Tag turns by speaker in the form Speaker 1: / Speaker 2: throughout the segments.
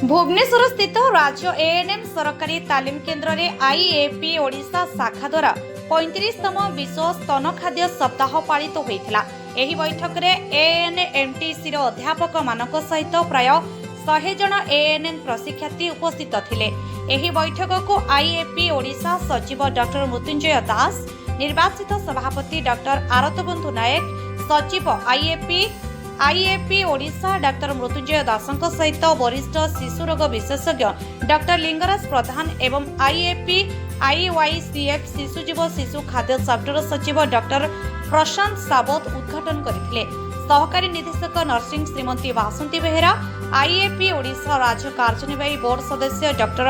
Speaker 1: भुवनेश्वर स्थित राज्य एएनएम सरकारी तालीम केन्द्र में आईएपी ओडिशा शाखा द्वारा 35तम विश्व स्तन खाद्य सप्ताह पालित होता। एही बैठक में एएनएमटीसी अध्यापक मानक सहित प्राय 100 जन एएनएम प्रशिक्षार्थी उपस्थित थिले। एही बैठक को आईएपी ओडिशा सचिव डॉक्टर मृत्युंजय दास, निर्वाचित सभापति डॉक्टर आरतबंधु नायक, सचिव आईएपी ओडिशा डॉक्टर मृत्युंजय दासंक सहित वरिष्ठ शिशु रोग विशेषज्ञ डॉक्टर लिंगराज प्रधान एवं आईएपी आईवाईसीएफ शिशुजीव शिशु खाद्य चैप्टर सचिव डॉक्टर प्रशांत सावत उद्घाटन करथिले। सहकारी निदेशक नर्सिंग श्रीमती वासंती बेहेरा, आईएपी ओडिशा राज्य कार्यनिर्वाही बोर्ड सदस्य डॉक्टर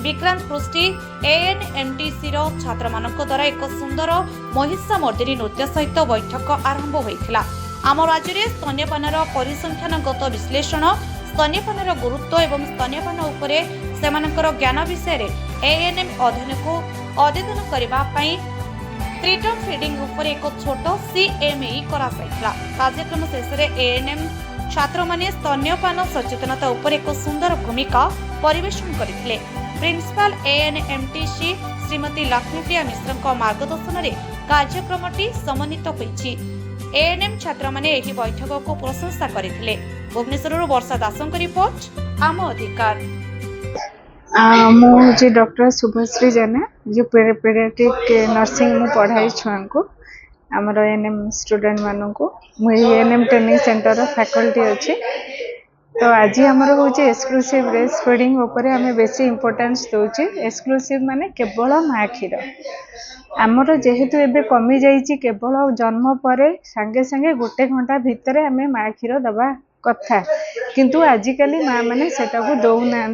Speaker 1: विक्रांत पृष्टि, एएनएमटीसी छात्र मानक द्वारा एक सुंदर महिषा मर्दिनी नृत्य सहित बैठक आरंभ होइथिला। आम राज्य में स्तन्यपानर परिसंख्यानगत विश्लेषण, स्तन्यपानर गुरुत्व एवं स्तन्यपान उपरे सेमानकर ज्ञान विषय एएनएम अध्ययन को अद्यतन करने ट्रीटम फीडिंग उपर एक छोट सीएमई कराइला। कार्यक्रम शेष में एएनएम छात्र माने स्तन्यपान सचेतनता उपर एक सुंदर भूमिका परिवेशन करथिले। प्रिंसिपाल एएनएमटीसी श्रीमती लक्ष्मीप्रिया मिश्र मार्गदर्शन में कार्यक्रमटी समन्वित होइछि। एएनएम छात्र माने एही बैठक को प्रशंसा करथिले। भुवनेश्वर वर्षा दासंक रिपोर्ट, आम अधिकार।
Speaker 2: मुझे डॉक्टर शुभश्री जेना जो पेडियाट्रिक नर्सिंग मु पढ़ाई छुआ को आमर एएनएम स्टूडेंट मानू को एएनएम ट्रेनिंग सेंटर फैकल्टी अच्छी। तो आज आमर हूँ एक्सक्लूसिव ब्रेस्ट फीडिंग उपर आम बेसी इम्पोर्टेंस दौचे। एक्सक्लूसिव माने केवल माँ क्षीर आमर जेहेतु एबे कमी जाइए, केवल जन्म पर सांगे सांगे गोटे घंटा भितर आम माँ क्षीर दबा कथा, किंतु आजिकली माँ मैंने सेटा को दौना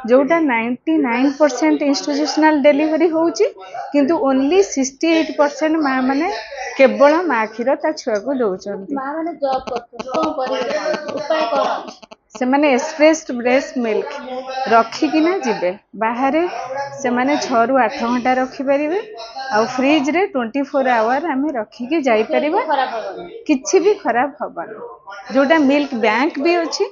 Speaker 2: जोटा 99% इंस्टीट्यूशनल डिलीवरी होची, किंतु ओनली 68% माँ मैंने केवल माँ क्षीर ता छुआ को दौरान। से माने एक्सप्रेस ब्रेस्ट मिल्क रखिकिना जिबे बाहर से माने 6 ରୁ 8 घंटा रखिपारे आ फ्रिज रे 24 आवर आम रखिकी जापर, किछि भी खराब हबन। जोटा मिल्क बैंक भी अच्छी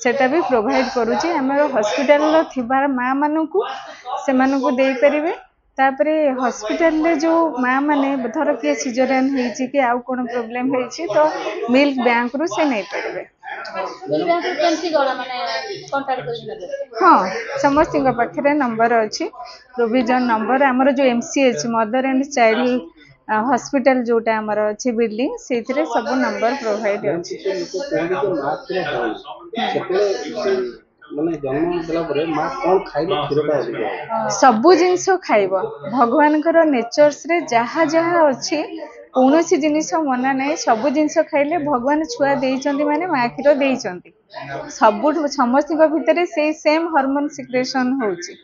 Speaker 2: सेटा भी प्रोवाइड करुचे आमर हॉस्पिटल थिबार माँ मानू से मानू दे पारे। तापरे हॉस्पिटल रे जो माँ माने धर किए सिजरियन होइछि कि आउ कोन प्रॉब्लम होइछि तो मिल्क बैंक रु से नहीं पारे। हाँ, समस्त पाखे नंबर अच्छी, प्रोविजन नंबर आमर जो MCH mother and child hospital जोटा आमर अच्छी बिल्डिंग से सब नंबर प्रोवाइड अच्छी। सबु जिनस खाइब भगवान नेचर्स रे जहा जहा अच्छी कौन सी जिनिस मना नहीं, सबु जिनस खाइले भगवान छुआ देइचंती माने माँ क्षीर देइचंती। सबु समस्त भितर से सेम हार्मोन सिक्रेशन होउची।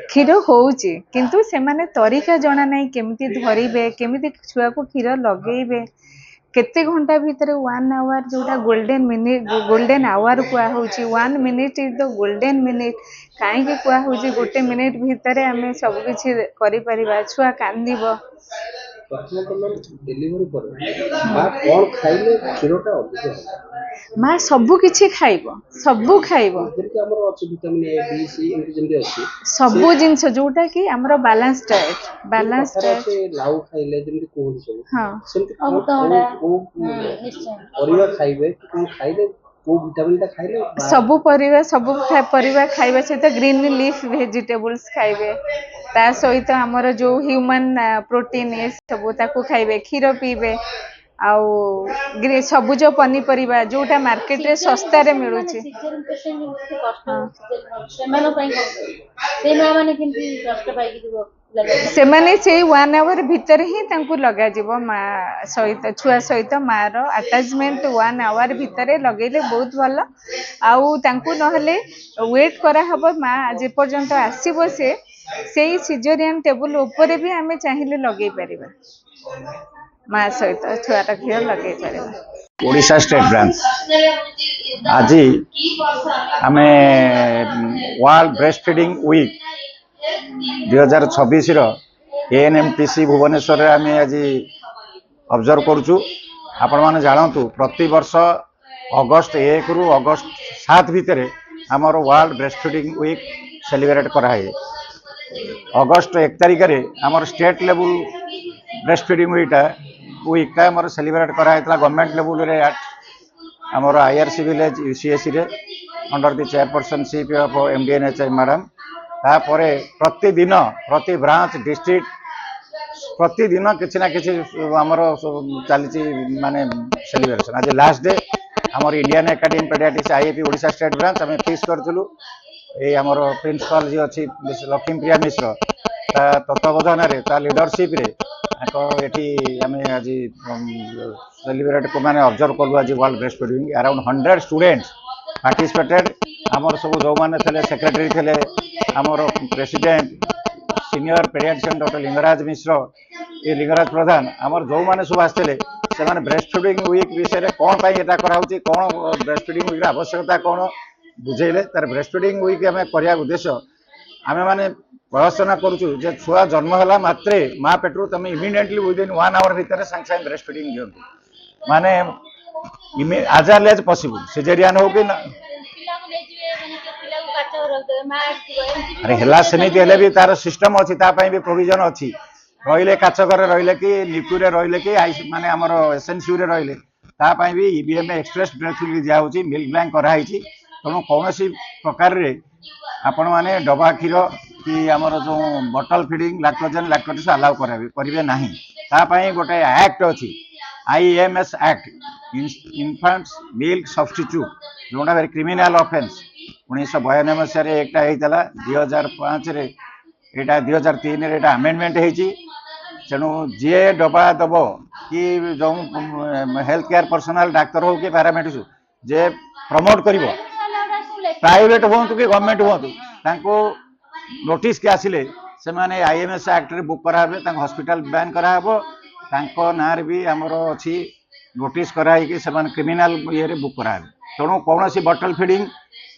Speaker 2: क्षीर होउची किंतु से माने तरीका जना नहीं, केमिति धरिबे, केमिति छुआ को क्षीर लगेइबे, केते घंटा भीतर 1 आवर जोटा गोल्डन मिनिट गोल्डन आवर कुआ होची। 1 minute is the golden minute कहीं कुआ होची। गोटे मिनिट भीतर आम सब किछि करि परिबा। छुआ कांदिब माँ सबु किछि खाइब, सबु खाइब, सबु जिनस जोटा कि हमरो बैलेंस डाइट लाउ खाइले जेमति कोन हां परिवा खाइबे कोन खाइले को विटामिन ता खाइले सबु परिवा खाइबा सहित ग्रीन लीफ वेजिटेबल्स खाइबे, ता सहित हमर जो ह्यूमन प्रोटीन ए सब ताको खाइबे, क्षीर पीबे आउ सबुज पनीपरिबा जोटा मार्केट रे सस्ता रे मिलुची। से माने से 1 आवर भीतर ही तांकु लगा जीवो माँ सहित छुआ सहित माँ रो अटैचमेंट 1 आवर भीतर लगेले बहुत भल। आउ तांकु नहले वेट करा हबो माँ जे पर्यंत आसीबो से सेही सिजरियन टेबल ऊपर भी आमे चाहिले लगे परिबा माँ सहित छुआटा क्षीर लगे पारे।
Speaker 3: ओडिशा स्टेट ब्रांच आज आमे world breast feeding week 2026 ANMTC Bhubaneswar आम आज ऑब्जर्व करुचु। आपण माने जानतु प्रति वर्ष अगस्ट 1 रु अगस्ट 7 भितर आमर world breast feeding week celebrate कराए। अगस्ट 1 तारिख रे आमर स्टेट लेवल ब्रेस्ट फीडिंग वीकटा आमर सेलिब्रेट कराई गवर्नमेंट लेवल रे आमर आईआरसी विलेज यूसीएससी रे under the chairpersonship of MDNHI madam. तापर प्रतिदिन प्रति ब्रांच डिस्ट्रिक्ट प्रतिदिन किसी ना किसी आमर चली माने सेलिब्रेशन। आज लास्ट डे आमर Indian Academy Paediatrics IAP Odisha state branch आम फिक्स करूँ। ये आमर प्रिंसिपल जी अच्छी लक्ष्मी प्रिया मिश्र तत्वावधान लीडरशिप ये आम आज सेलिब्रेट को मैंने ऑब्जर्व कलु। आज world breast feeding around 100 students participated. आमर सब जो मैंने थे सेक्रेटरी थे आमर president senior paediatrician doctor Lingaraj Mishra ये लिंगराज प्रधान आमर जो मैंने सब आसते से ब्रेस्ट फीडिंग वीक विषय में कौन पाई एटा करा होची कौन ब्रेस्ट फीडिंग वीक आवश्यकता कौन बुझेले तार ब्रेस्ट फीडिंग वीक आम करने उद्देश्य आम मैंने प्रदर्शन करुचु जे छुआ जन्म है मात्रे माँ पेटू तुम इमिडिएटली विदिन 1 आवर भितर सागे सागे ब्रेस्ट फीडिंग दिंतु माने as early as possible caesarean हो कि अरे हला सेमिति हेले भी तार सिस्टम अच्छी भी प्रोविजन अच्छी रहिले काचघर रहिले कि निपुरे रहिले कि माने आमर एसएनसीयू रे रहिले तापाई भी ईबीएम एक्सप्रेस ब्रेस्ट फीडिंग दिया होची मिल्क बैंक कराई तेणु कौन प्रकार रे आपण माने डबा क्षीर कि आमर जो बटल फीडिंग लैक्टोजन लैक्टोटिस अलाउ करेंगे ना। तापाई गोटे एक्ट अच्छी IMS act infants milk substitute जोटा वेरी क्रिमिनाल ऑफेंस 1992 मसीह एकटा होता 2005 यहाँ 2003 आमेंडमेंट होती। तेणु जी डबा दब कि जो हेल्थ केयर पर्सनाल डाक्तर हो कि पैरामेडिक्स जे प्रमोट कर प्राइवेट हूँ कि गवर्नमेंट हूँ नोटिस के आसिले से माने आईएमएस एक्ट रे बुक करावे हॉस्पिटल बैन कराबो ना भी आमर अच्छी नोटिस कराई से क्रिमिनाल ये बुक करावे। तेणु कौन सी बटल फीडिंग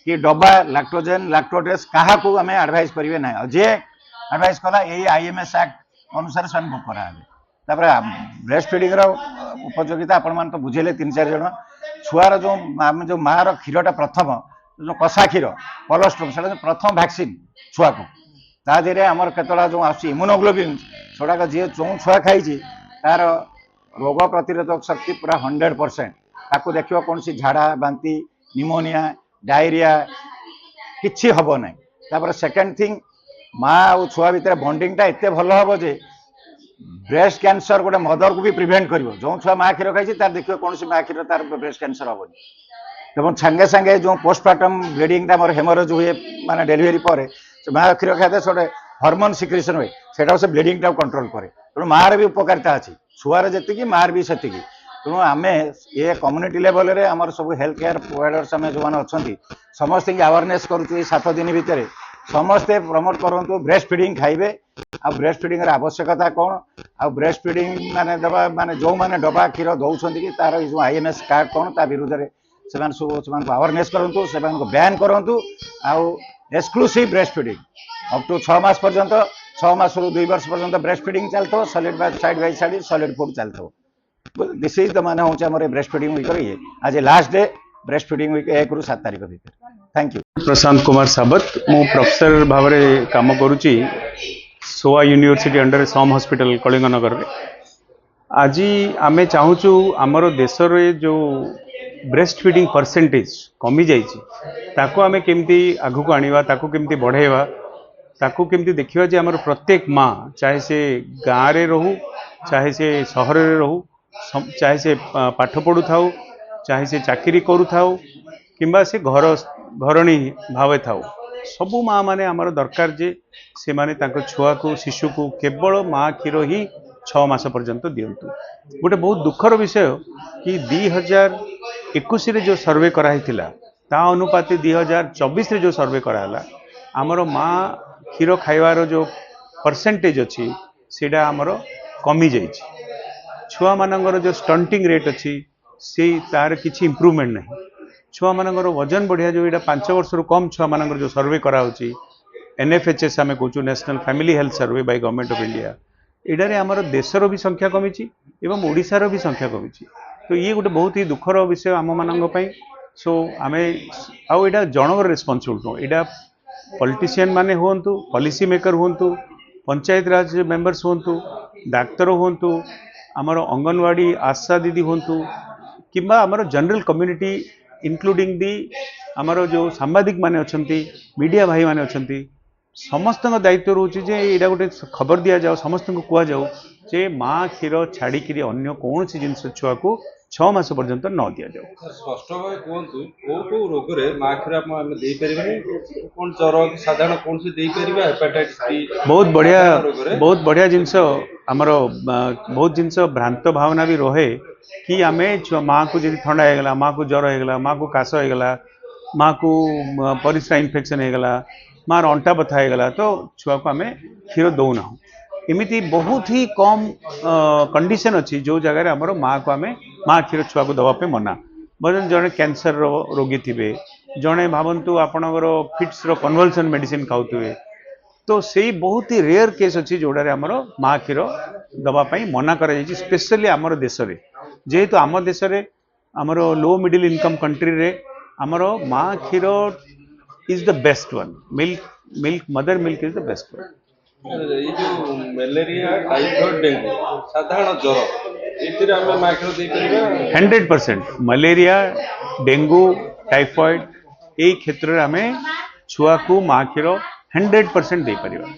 Speaker 3: कि डबा लैक्टोजेन लैक्टोटेस क्या आम एडभाइस करेंगे ना जे एडभाइस कला यही आईएमएस एक्ट अनुसार से बुक करावे। ब्रेस्ट फीडिंग उपयोगिता आपण तो बुझेले 3-4 जन छुआर जो आम जो माँ क्षीरटा प्रथम जो कषा क्षीर कोलेस्ट्रोल से प्रथम वैक्सीन छुआ को तादेह आमर केतला जो आस इम्यूनोग्लोबिन सेटा जी जो छुआ खाई तार रोग प्रतिरोधक शक्ति पूरा 100%। ताकू देखिए कौन सी झाड़ा बांती निमोनिया डायरिया किछि हबो नै। तापर सेकेंड थिंग माँ और छुआ भितर बॉन्डिंगटा एते भल हम जे ब्रेस्ट कैंसर गोटे मदर को भी प्रिवेंट कर जो छुआ माँ क्षीर खाई तार देखिए कौन सी माँ क्षीर तार ब्रेस्ट कैंसर हेनी। एवं सांगे सांगे जो पोस्टमार्टम ब्लीडिंगटा मोर हेमरेज हुए माने डेलीवरी पर माँ क्षीर खाते से हॉर्मोन सिक्रेशन हुए से ब्लीडिंगटा कंट्रोल करे। तेणु मार भी उपकारिता अच्छी छुआर जी मार भी से। तेणु आम ये कम्युनिटी लेवल रे आमर सब हेल्थ केयर प्रोवाइडर्स आम जो अच्छा समस्त अवेयरनेस करुँ 7 दिन भितर समस्ते प्रमोट करूँ ब्रेस्ट फीडिंग खाइबे आ ब्रेस्ट फीडिंग आवश्यकता कौन आ ब्रेस्ट फीडिंग माने दबा माने जो माने डबा क्षीर दौरान कि तार जो आईएमएस कार्ड कौन ता विरुद्ध में सब अवेयरनेस करूँ से बैन करूँ आउ exclusive breast feeding up to 6 मास पर्यंत 6 मास रु 2 वर्ष पर्यंत ब्रेस्ट फीडिंग चलता solid side by side solid food चलता। दिस इज द माने हूँ आम ब्रेस्ट फीडिंग वीक ये आज last day breast feeding week 1 रु 7 तारिख भीतर। Thank you.
Speaker 4: प्रशांत कुमार साबत मु प्रोफेसर भाव में काम करुच्ची SOA university under SUM hospital Kalinganagar रे। आज आमे चाहूचु आमर देश रे जो ब्रेस्ट फीडिंग परसेंटेज कमी जाइए ताको आमे केमती आगु को आनिबा ताको केमती बढ़ाइबा ताको केमती देखिबा जे आमर प्रत्येक माँ चाहे से गाँव रे रहू चाहे से सहर रे रहू चाहे से पाठ पढ़ु थाउ चाहे से चाकरी करू थाउ किंबा से घरणी भावे थाउ सबू माँ माने आमर दरकार जे से माने ताको छुआ को शिशु को केवल माँ क्षीर ही 6 मास पर्यंत दिंतु। गोटे बहुत दुखर विषय कि 2021 रे जो सर्वे कराइथिला ता अनुपाते 2024 रे जो सर्वे कराला आमर माँ क्षीर खाइबार जो परसेंटेज अच्छी सेटा आमर कमी जाइछि। छुआ मानकर जो स्टंटिंग रेट अच्छी से तार किछि इम्प्रूवमेंट नहीं। छुआ मानकर वजन बढ़िया जो यहाँ 5 वर्ष रु कम छुआ मानकर जो सर्वे कराउछि NFHS आम कहूँ national family health survey by government of India इडारे आमर देशर भी संख्या कमी एवं ओडिशार भी संख्या कमी तो ये गोटे बहुत ही दुखर विषय आम मान सो आम आईटा जनकर रेस्पॉन्सिबिलिटी नुह यहाँ पॉलिटिशियन माने हूँ पॉलिसी मेकर हूँ पंचायत राज मेंबर्स हूँ डाक्तर हूँ आमर अंगनवाड़ी आशा दीदी हूँ कि आमर जनरल कम्युनिटी इंक्लूडिंग दी आमर जो सांबादिक माने अच्छंती मीडिया भाई माने अच्छंती समस्त दायित्व रोचे जे यहाँ गोटे खबर दि जाओ समस्त को कह जाओ जे माँ क्षीर छाड़ी अन्य कौन सी जिन छुआ को 6 मास पर्यंत न दि जाओ।
Speaker 5: स्पष्ट भाव कहतु कौ रोग में माँ क्षीर आप कौन जर साधारण कौन सी हेपाटाइटिस बी
Speaker 4: बहुत बढ़िया जिनस आमर बहुत जिनस भ्रांत भावना भी रहे कि आम माँ को जब ठंडा होगला माँ को ज्वर होगला माँ को काश होगला माँ को परिस्रा इन्फेक्शन होगला माँ अंटा बथा होगला तो छुआ को आम क्षीर दौना एमती बहुत ही कम कंडीशन अच्छी जो जगह आमर माँ को आम माँ क्षीर छुआ को दवाई मना बर्तमान जड़े कैंसर रोगी थे जड़े भावतु आपणकर फिट्स कन्वल्सन मेडिसिन खाऊे तो से बहुत ही रेयर केस अच्छी जोड़े आमर माँ क्षीर दवाई मना कर स्पेशली आमर देश में जेहेतु आम देश में आमर लो मिडिल इनकम कंट्री रे आमर माँ क्षीर is the best one milk mother milk is the best one.
Speaker 5: ये जो मलेरिया टाइफॉइड डेंगू साधारण ज्वर ये माँ क्षीर
Speaker 4: 100% मलेरिया डेंगू टाइफॉइड यही क्षेत्र में आम छुआ को माँ क्षीर 100% दे पारिबा।